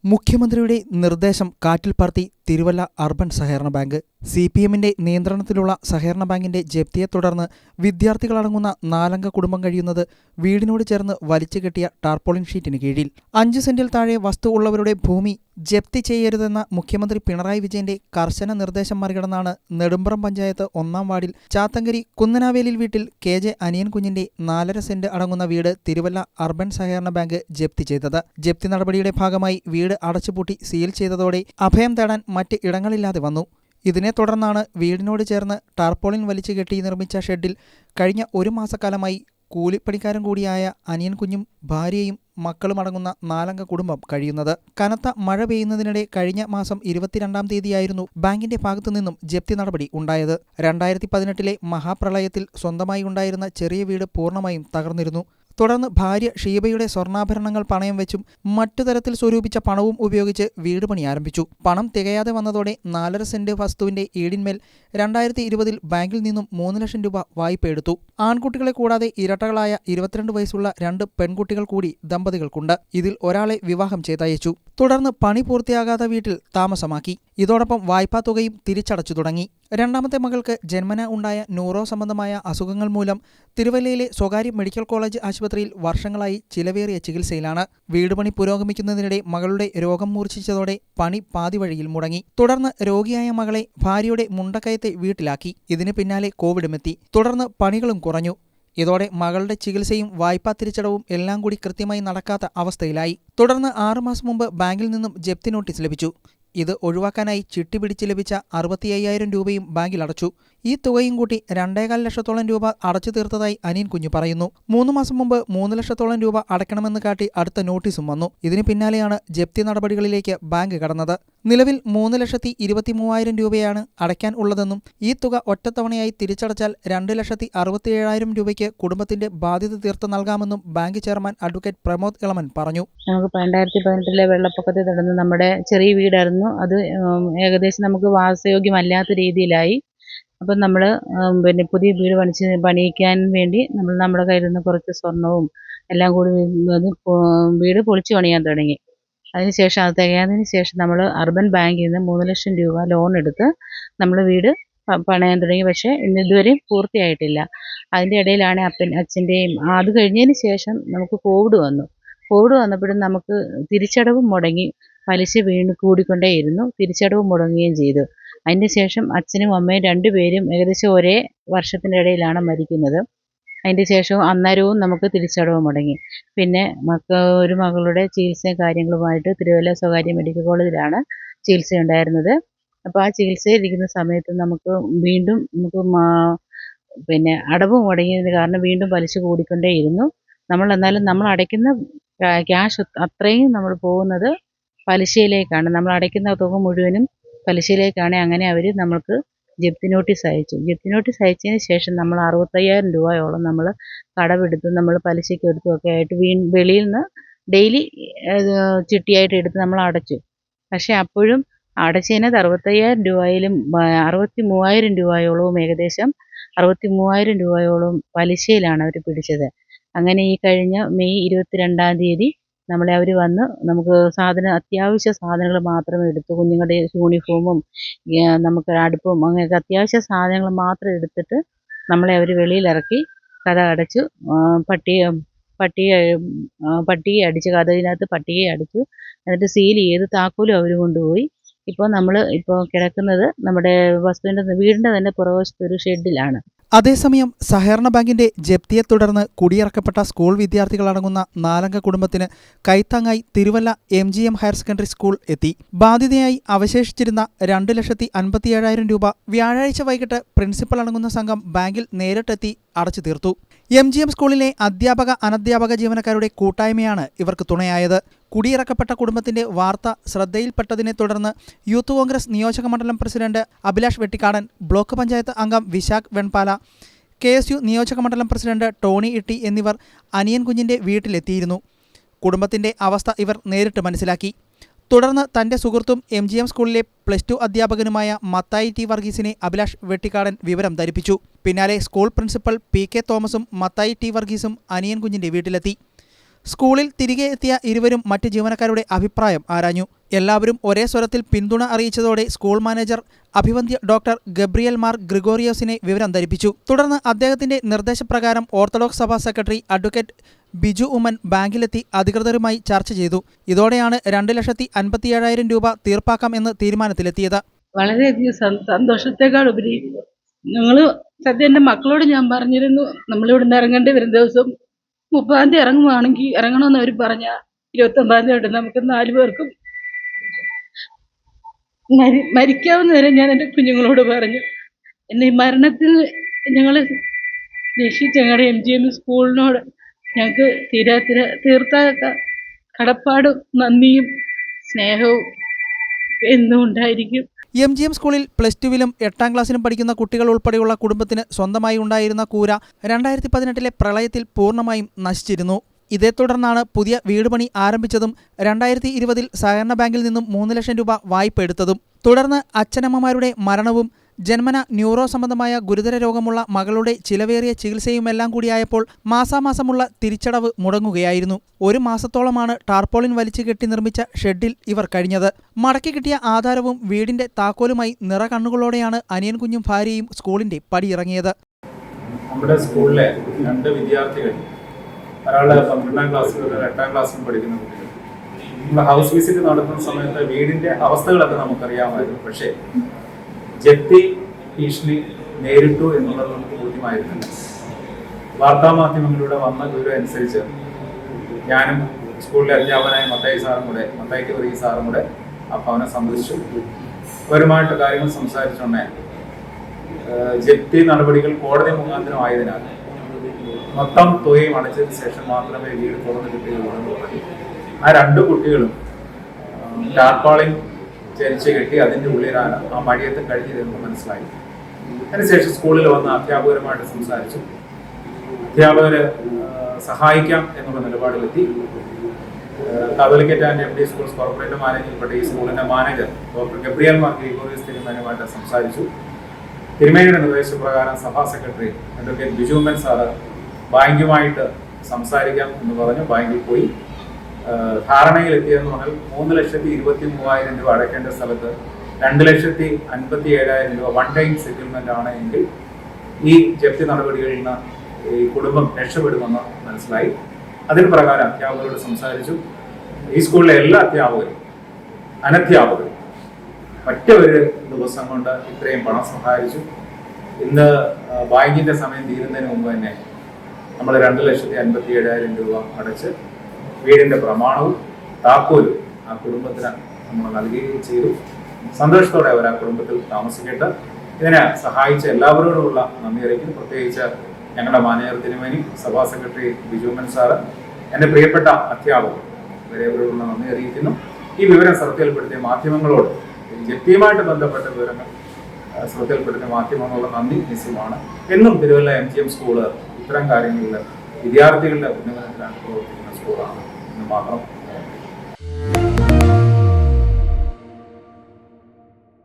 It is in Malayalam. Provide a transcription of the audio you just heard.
മുഖ്യമന്ത്രിയുടെ നിർദ്ദേശം കാറ്റിൽ പറത്തി തിരുവല്ല അർബൻ സഹകരണ ബാങ്ക്. CPMന്റെ നിയന്ത്രണത്തിലുള്ള സഹകരണ ബാങ്കിന്റെ ജപ്തിയെ തുടർന്ന് വിദ്യാർത്ഥികളടങ്ങുന്ന 4 കുടുംബം കഴിയുന്നത് വീടിനോട് ചേർന്ന് വലിച്ചുകെട്ടിയ ടാർപോളിൻ ഷീറ്റിന് കീഴിൽ. 5 സെന്റിൽ താഴെ വസ്തു ഉള്ളവരുടെ ഭൂമി ജപ്തി ചെയ്യരുതെന്ന മുഖ്യമന്ത്രി പിണറായി വിജയന്റെ കർശന നിർദ്ദേശം മറികടന്നാണ് നെടുമ്പ്രം പഞ്ചായത്ത് 1-ാം വാർഡിൽ ചാത്തങ്കരി കുന്നനാവേലിൽ വീട്ടിൽ KJ അനിയൻ കുഞ്ഞിന്റെ 4.5 സെന്റ് അടങ്ങുന്ന വീട് തിരുവല്ല അർബൻ സഹകരണ ബാങ്ക് ജപ്തി ചെയ്തത്. ജപ്തി നടപടിയുടെ ഭാഗമായി വീട് അടച്ചുപൂട്ടി സീൽ ചെയ്തതോടെ അഭയം തേടാൻ മറ്റ് ഇടങ്ങളില്ലാതെ വന്നു. ഇതിനെ തുടർന്നാണ് വീടിനോട് ചേർന്ന് ടാർപോളിൻ വലിച്ചുകെട്ടി നിർമ്മിച്ച ഷെഡിൽ കഴിഞ്ഞ 1 മാസക്കാലമായി കൂലിപ്പണിക്കാരൻ കൂടിയായ അനിയൻ കുഞ്ഞും ഭാര്യയും മക്കളും അടങ്ങുന്ന 4 കുടുംബം കഴിയുന്നത്. കനത്ത മഴ പെയ്യുന്നതിനിടെ കഴിഞ്ഞ മാസം 22-ാം തീയതിയായിരുന്നു ബാങ്കിന്റെ ഭാഗത്തുനിന്നും ജപ്തി നടപടി ഉണ്ടായത്. 2018-ലെ മഹാപ്രളയത്തിൽ സ്വന്തമായി ഉണ്ടായിരുന്ന ചെറിയ വീട് പൂർണ്ണമായും തകർന്നിരുന്നു. തുടർന്ന് ഭാര്യ ഷീബയുടെ സ്വർണ്ണാഭരണങ്ങൾ പണയം വെച്ചും മറ്റു തരത്തിൽ സ്വരൂപിച്ച പണവും ഉപയോഗിച്ച് വീട് പണി ആരംഭിച്ചു. പണം തികയാതെ വന്നതോടെ 4.5 സെന്റ് വസ്തുവിന്റെ ഈടിന്മേൽ 2020-ൽ ബാങ്കിൽ നിന്നും 3 ലക്ഷം രൂപ വായ്പ എടുത്തു. ആൺകുട്ടികളെ കൂടാതെ ഇരട്ടകളായ 22 വയസ്സുള്ള 2 പെൺകുട്ടികൾ കൂടി ദമ്പതികൾക്കുണ്ട്. ഇതിൽ ഒരാളെ വിവാഹം ചെയ്തയച്ചു. തുടർന്ന് പണി പൂർത്തിയാകാത്ത വീട്ടിൽ താമസമാക്കി. ഇതോടൊപ്പം വായ്പാ തുകയും തിരിച്ചടച്ചു തുടങ്ങി. 2ാമത്തെ മകൾക്ക് ജന്മന ഉണ്ടായ ന്യൂറോ സംബന്ധമായ അസുഖങ്ങൾ മൂലം തിരുവല്ലയിലെ സ്വകാര്യ മെഡിക്കൽ കോളേജ് ആശുപത്രിയിൽ വർഷങ്ങളായി ചിലവേറിയ ചികിത്സയിലാണ്. വീടുപണി പുരോഗമിക്കുന്നതിനിടെ മകളുടെ രോഗം മൂർച്ഛിച്ചതോടെ പണി പാതിവഴിയിൽ മുടങ്ങി. തുടർന്ന് രോഗിയായ മകളെ ഭാര്യയുടെ മുണ്ടക്കയത്തെ വീട്ടിലാക്കി. ഇതിന് പിന്നാലെ കോവിഡുമെത്തി. തുടർന്ന് പണികളും കുറഞ്ഞു. ഇതോടെ മകളുടെ ചികിത്സയും വായ്പാ തിരിച്ചടവും എല്ലാം കൂടി കൃത്യമായി നടക്കാത്ത അവസ്ഥയിലായി. തുടർന്ന് 6 മാസം മുമ്പ് ബാങ്കിൽ നിന്നും ജപ്തി നോട്ടീസ് ലഭിച്ചു. ഇത് ഒഴിവാക്കാനായി ചിട്ടി പിടിച്ച് ലഭിച്ച 65,000 രൂപയും ബാങ്കിൽ അടച്ചു. ഈ തുകയും കൂട്ടി 2.25 ലക്ഷത്തോളം രൂപ അടച്ചു തീർത്തതായി അനിയൻ കുഞ്ഞു പറയുന്നു. 3 മാസം മുമ്പ് 3 ലക്ഷത്തോളം രൂപ അടയ്ക്കണമെന്ന് കാട്ടി അടുത്ത നോട്ടീസും വന്നു. ഇതിന് പിന്നാലെയാണ് ജപ്തി നടപടികളിലേക്ക് ബാങ്ക് കടന്നത്. നിലവിൽ 3,23,000 രൂപയാണ് അടയ്ക്കാൻ ഉള്ളതെന്നും ഈ തുക ഒറ്റത്തവണയായി തിരിച്ചടച്ചാൽ 2,67,000 രൂപയ്ക്ക് കുടുംബത്തിന്റെ ബാധ്യത തീർത്ത് നൽകാമെന്നും bank chairman advocate Pramod Elaman പറഞ്ഞു. നമുക്ക് 2018-ലെ വെള്ളപ്പൊക്കത്തെ തുടർന്ന് നമ്മുടെ ചെറിയ വീടായിരുന്നു. അത് ഏകദേശം നമുക്ക് വാസയോഗ്യമല്ലാത്ത രീതിയിലായി. അപ്പം നമ്മൾ പുതിയ വീട് പണിയിക്കാൻ വേണ്ടി നമ്മുടെ കയ്യിൽ നിന്ന് കുറച്ച് സ്വർണവും എല്ലാം കൂടി വീട് പൊളിച്ച് പണിയാൻ തുടങ്ങി. അതിനുശേഷം അത് തികയാത്തതിന് ശേഷം നമ്മൾ അർബൻ ബാങ്കിൽ നിന്ന് 3 ലക്ഷം രൂപ ലോൺ എടുത്ത് നമ്മൾ വീട് പണിയാൻ തുടങ്ങി. പക്ഷേ ഇതുവരെയും പൂർത്തിയായിട്ടില്ല. അതിൻ്റെ ഇടയിലാണ് അച്ഛൻ്റെയും അത് കഴിഞ്ഞതിന് ശേഷം നമുക്ക് കോവിഡ് വന്നപ്പോഴും നമുക്ക് തിരിച്ചടവ് മുടങ്ങി. പലിശ കൂടിക്കൊണ്ടേയിരുന്നു. തിരിച്ചടവ് മുടങ്ങുകയും ചെയ്തു. അതിന് ശേഷം അച്ഛനും അമ്മയും 2 പേരും ഏകദേശം ഒരേ വർഷത്തിൻ്റെ ഇടയിലാണ് മരിക്കുന്നത്. അതിൻ്റെ ശേഷവും അന്നേരവും നമുക്ക് തിരിച്ചടവ് മുടങ്ങി. പിന്നെ ഒരു മകളുടെ ചികിത്സയും കാര്യങ്ങളുമായിട്ട് തിരുവല്ല സ്വകാര്യ മെഡിക്കൽ കോളേജിലാണ് ചികിത്സയുണ്ടായിരുന്നത്. അപ്പോൾ ആ ചികിത്സയിലിരിക്കുന്ന സമയത്ത് നമുക്ക് വീണ്ടും അടവ് മുടങ്ങിയതിന് കാരണം വീണ്ടും പലിശ കൂടിക്കൊണ്ടേയിരുന്നു. എന്നാലും നമ്മൾ അടയ്ക്കുന്ന ക്യാഷ് അത്രയും നമ്മൾ പോകുന്നത് പലിശയിലേക്കാണ്. നമ്മൾ അടയ്ക്കുന്ന തുക മുഴുവനും പലിശയിലേക്കാണ്. അങ്ങനെ അവർ നമ്മൾക്ക് ജപ്തി നോട്ടീസ് അയച്ചു. ജപ്തി നോട്ടീസ് അയച്ചതിന് ശേഷം നമ്മൾ 65,000 രൂപയോളം നമ്മൾ കടമെടുത്ത് നമ്മൾ പലിശയ്ക്ക് എടുത്തുമൊക്കെ ആയിട്ട് വെളിയിൽ നിന്ന് ഡെയിലി ചിട്ടിയായിട്ട് എടുത്ത് നമ്മൾ അടച്ചു. പക്ഷേ അപ്പോഴും അടച്ചതിനകത്ത് 65,000 രൂപയിലും 63,000 രൂപയോളവും ഏകദേശം 63,000 രൂപയോളം പലിശയിലാണ് അവർ പിടിച്ചത്. അങ്ങനെ ഈ കഴിഞ്ഞ മെയ് 22-ാം തീയതി നമ്മളെ അവർ വന്ന് നമുക്ക് അത്യാവശ്യ സാധനങ്ങൾ മാത്രമേ എടുത്തു. കുഞ്ഞുങ്ങളുടെ യൂണിഫോമും നമുക്ക് അടുപ്പും അങ്ങനെയൊക്കെ അത്യാവശ്യ സാധനങ്ങൾ മാത്രം എടുത്തിട്ട് നമ്മളെ അവർ വെളിയിലിറക്കി കഥ അടച്ചു. പട്ടിക അടിച്ച് കതകിനകത്ത് പട്ടിക അടിച്ചു. എന്നിട്ട് സീൽ ചെയ്ത് താക്കോലും അവർ കൊണ്ടുപോയി. ഇപ്പോൾ കിടക്കുന്നത് നമ്മുടെ വീടിൻ്റെ തന്നെ പുറകുവശത്ത് ഒരു ഷെഡിലാണ്. അതേസമയം സഹകരണ ബാങ്കിന്റെ ജപ്തിയെ തുടർന്ന് കുടിയിറക്കപ്പെട്ട സ്കൂൾ വിദ്യാർത്ഥികളടങ്ങുന്ന 4 കുടുംബത്തിന് കൈത്താങ്ങായി Thiruvalla MGM higher secondary school എത്തി. ബാധ്യതയായി അവശേഷിച്ചിരുന്ന 2,57,000 രൂപ വ്യാഴാഴ്ച വൈകിട്ട് പ്രിൻസിപ്പൽ അടങ്ങുന്ന സംഘം ബാങ്കിൽ നേരിട്ടെത്തി അടച്ചു തീർത്തു. MGM സ്കൂളിലെ അധ്യാപക അനധ്യാപക ജീവനക്കാരുടെ കൂട്ടായ്മയാണ് ഇവർക്ക് തുണയായത്. കുടിയിറക്കപ്പെട്ട കുടുംബത്തിന്റെ വാർത്ത ശ്രദ്ധയിൽപ്പെട്ടതിനെ തുടർന്ന് യൂത്ത് കോൺഗ്രസ് നിയോജക മണ്ഡലം പ്രസിഡന്റ് അഭിലാഷ് വെട്ടിക്കാടൻ, ബ്ലോക്ക് പഞ്ചായത്ത് അംഗം വിശാഖ് വെൺപാല, KSU നിയോജക മണ്ഡലം പ്രസിഡന്റ് ടോണി ഇട്ടി എന്നിവർ അനിയൻ കുഞ്ഞിന്റെ വീട്ടിലെത്തിയിരുന്നു. കുടുംബത്തിന്റെ അവസ്ഥ ഇവർ നേരിട്ട് മനസ്സിലാക്കി. തുടർന്ന് തന്റെ സുഹൃത്തും MGM സ്കൂളിലെ +2 അധ്യാപകനുമായ മത്തായി T വർഗീസിനെ അഭിലാഷ് വെട്ടിക്കാടൻ വിവരം ധരിപ്പിച്ചു. പിന്നാലെ സ്കൂൾ പ്രിൻസിപ്പൽ PK തോമസും മത്തായി T വർഗീസും അനിയൻ കുഞ്ഞിന്റെ വീട്ടിലെത്തി. സ്കൂളിൽ തിരികെ എത്തിയ ഇരുവരും മറ്റ് ജീവനക്കാരുടെ അഭിപ്രായം ആരാഞ്ഞു. എല്ലാവരും ഒരേ സ്വരത്തിൽ പിന്തുണ അറിയിച്ചതോടെ സ്കൂൾ മാനേജർ അഭിവന്ദ്യ ഡോക്ടർ ഗബ്രിയൽ മാർ ഗ്രിഗോറിയോസിനെ വിവരം ധരിപ്പിച്ചു. തുടർന്ന് അദ്ദേഹത്തിന്റെ നിർദ്ദേശപ്രകാരം ഓർത്തഡോക്സ് സഭാ സെക്രട്ടറി അഡ്വക്കേറ്റ് ബിജു ഉമ്മൻ ബാങ്കിലെത്തി അധികൃതരുമായി ചർച്ച ചെയ്തു. ഇതോടെയാണ് 2,57,000 രൂപ തീർപ്പാക്കാം എന്ന് തീരുമാനത്തിലെത്തിയത്. വളരെയധികം സന്തോഷത്തെക്കാൾ ഉപരി സത്യം എൻ്റെ മക്കളോട് ഞാൻ പറഞ്ഞിരുന്നു, നമ്മളിവിടെ നിന്ന് ഇറങ്ങേണ്ടി വരും ദിവസം 30-ാം തീയതി ഇറങ്ങുവാണെങ്കിൽ ഇറങ്ങണമെന്ന് അവർ പറഞ്ഞ 29-ാം തീയതി നമുക്ക് 4 പേർക്കും മരിക്കാവുന്ന വരെ ഞാൻ എൻ്റെ കുഞ്ഞുങ്ങളോട് പറഞ്ഞു. എന്നെ ഈ മരണത്തിൽ ഞങ്ങൾ രക്ഷിച്ച ഞങ്ങളുടെ MGM സ്കൂളിനോട് ഞങ്ങൾക്ക് തീർത്ത കടപ്പാടും നന്ദിയും സ്നേഹവും എന്നും ഉണ്ടായിരിക്കും. MGM സ്കൂളിൽ +2-ലും 8-ാം ക്ലാസ്സിലും പഠിക്കുന്ന കുട്ടികൾ ഉൾപ്പെടെയുള്ള കുടുംബത്തിന് സ്വന്തമായി ഉണ്ടായിരുന്ന കൂര 2018-ലെ പ്രളയത്തിൽ പൂർണ്ണമായും നശിച്ചിരുന്നു. ഇതേ തുടർന്നാണ് പുതിയ വീട് പണി ആരംഭിച്ചതും 2020-ൽ സഹകരണ ബാങ്കിൽ നിന്നും 3 ലക്ഷം രൂപ വായ്പ എടുത്തതും. തുടർന്ന് അച്ഛനമ്മമാരുടെ മരണവും ജന്മന ന്യൂറോ സംബന്ധമായ ഗുരുതര രോഗമുള്ള മകളുടെ ചിലവേറിയ ചികിത്സയുമെല്ലാം കൂടിയായപ്പോൾ മാസാമാസമുള്ള തിരിച്ചടവ് മുടങ്ങുകയായിരുന്നു. 1 മാസത്തോളമാണ് ടാർപോളിൻ വലിച്ചു കെട്ടി നിർമ്മിച്ച ഷെഡിൽ ഇവർ കഴിഞ്ഞത്. മടക്കി കിട്ടിയ ആധാരവും വീടിന്റെ താക്കോലുമായി നിറകണ്ണുകളോടെയാണ് അനിയൻ കുഞ്ഞും ഭാര്യയും സ്കൂളിന്റെ പടിയിറങ്ങിയത്. നമ്മുടെ സ്കൂളിലെ 2 വിദ്യാർത്ഥികൾ, ഒരാള് 12-ാം ക്ലാസ്സിലും 8-ാം ക്ലാസ്സിലും പഠിക്കുന്ന കുട്ടികൾ, നമ്മൾ ഹൗസ് വിസിറ്റ് നടത്തുന്ന സമയത്ത് വീടിന്റെ അവസ്ഥകളൊക്കെ നമുക്കറിയാമായിരുന്നു. പക്ഷേ ജപ്തി ഭീഷണി നേരിട്ടു എന്നുള്ളത് നമുക്ക് ബോധ്യമായിരുന്നില്ല. വാർത്താമാധ്യമങ്ങളിലൂടെ വന്ന വിവരം അനുസരിച്ച് ഞാനും സ്കൂളിലെ അധ്യാപകനായ മത്തായിക്ക് വർഗീസ് സാറും കൂടെ ആ ഭവനം സന്ദർശിച്ചു. അവരുമായിട്ട് കാര്യങ്ങൾ സംസാരിച്ചുകൊണ്ടേ ജപ്തി നടപടികൾ കോടതി മുഖാന്തരമായതിനാൽ മൊത്തം തുകയും അടച്ചതിന് ശേഷം മാത്രമേ വീട് തുറന്നു കിട്ടുകയുള്ളൂ. ആ 2 കുട്ടികളും ടാർപാളിൻ ചരിച്ച് കെട്ടി അതിൻ്റെ ഉള്ളിലാണ് ആ മഴയത്ത് കഴിഞ്ഞതെന്ന് മനസ്സിലായി. അതിനുശേഷം സ്കൂളിൽ വന്ന അധ്യാപകരുമായിട്ട് സംസാരിച്ചു. അധ്യാപകർ സഹായിക്കാം എന്നുള്ള നിലപാടിലെത്തി. Catholicate and MD schools corporate മാനേജിൽപ്പെട്ട ഈ സ്കൂളിൻ്റെ manager doctor Gabriel Mar Gregorios തിരുമേനിയുമായിട്ട് സംസാരിച്ചു. തിരുമേനിയുടെ നിർദ്ദേശപ്രകാരം സഭാ secretary advocate Biju Oommen sir ബാങ്കുമായിട്ട് സംസാരിക്കാം എന്ന് പറഞ്ഞു. ബാങ്കിൽ പോയി ധാരണയിലെത്തിയെന്ന് പറഞ്ഞാൽ 3,23,000 രൂപ അടയ്ക്കേണ്ട സ്ഥലത്ത് 2,57,000 രൂപ വൺ ടൈം സെറ്റിൽമെന്റ് ആണ് എങ്കിൽ ഈ ജപ്തി നടപടികളിൽ നിന്ന് ഈ കുടുംബം രക്ഷപ്പെടുമെന്ന് മനസ്സിലായി. അതിന് പ്രകാരം അധ്യാപകരോട് സംസാരിച്ചു. ഈ സ്കൂളിലെ എല്ലാ അധ്യാപകരും അനധ്യാപകരും ഒറ്റ ഒരു ദിവസം കൊണ്ട് ഇത്രയും പണം സഹായിച്ചു. ഇന്ന് ബാങ്കിന്റെ സമയം തീരുന്നതിന് മുമ്പ് തന്നെ നമ്മൾ 2,57,000 രൂപ അടച്ച് വീടിന്റെ പ്രമാണവും താക്കോലും ആ കുടുംബത്തിന് നമ്മൾ നൽകുകയും ചെയ്തു. സന്തോഷത്തോടെ അവർ ആ കുടുംബത്തിൽ താമസിക്കട്ടെ. ഇതിനെ സഹായിച്ച എല്ലാവരോടുമുള്ള നന്ദി അറിയിക്കുന്നു. പ്രത്യേകിച്ച് ഞങ്ങളുടെ മാനേജർ തിരുമേനി, സഭാ സെക്രട്ടറി ബിജുമൻ സാറ്, എൻ്റെ പ്രിയപ്പെട്ട അധ്യാപകർ, ഇവരെവരോടുള്ള നന്ദി അറിയിക്കുന്നു. ഈ വിവരം ശ്രദ്ധയിൽപ്പെടുത്തിയ മാധ്യമങ്ങളോട്, ജപ്തിയുമായിട്ട് ബന്ധപ്പെട്ട വിവരങ്ങൾ ശ്രദ്ധയിൽപ്പെടുത്തിയ മാധ്യമങ്ങളുടെ നന്ദി നിശ്ചയമാണ്. എന്നും തിരുവല്ല MGM സ്കൂള് ഇത്തരം കാര്യങ്ങളിൽ വിദ്യാർത്ഥികളുടെ ഉന്നമനത്തിലാണ് പ്രവർത്തിക്കുന്ന സ്കൂളാണ് എന്ന് മാത്രം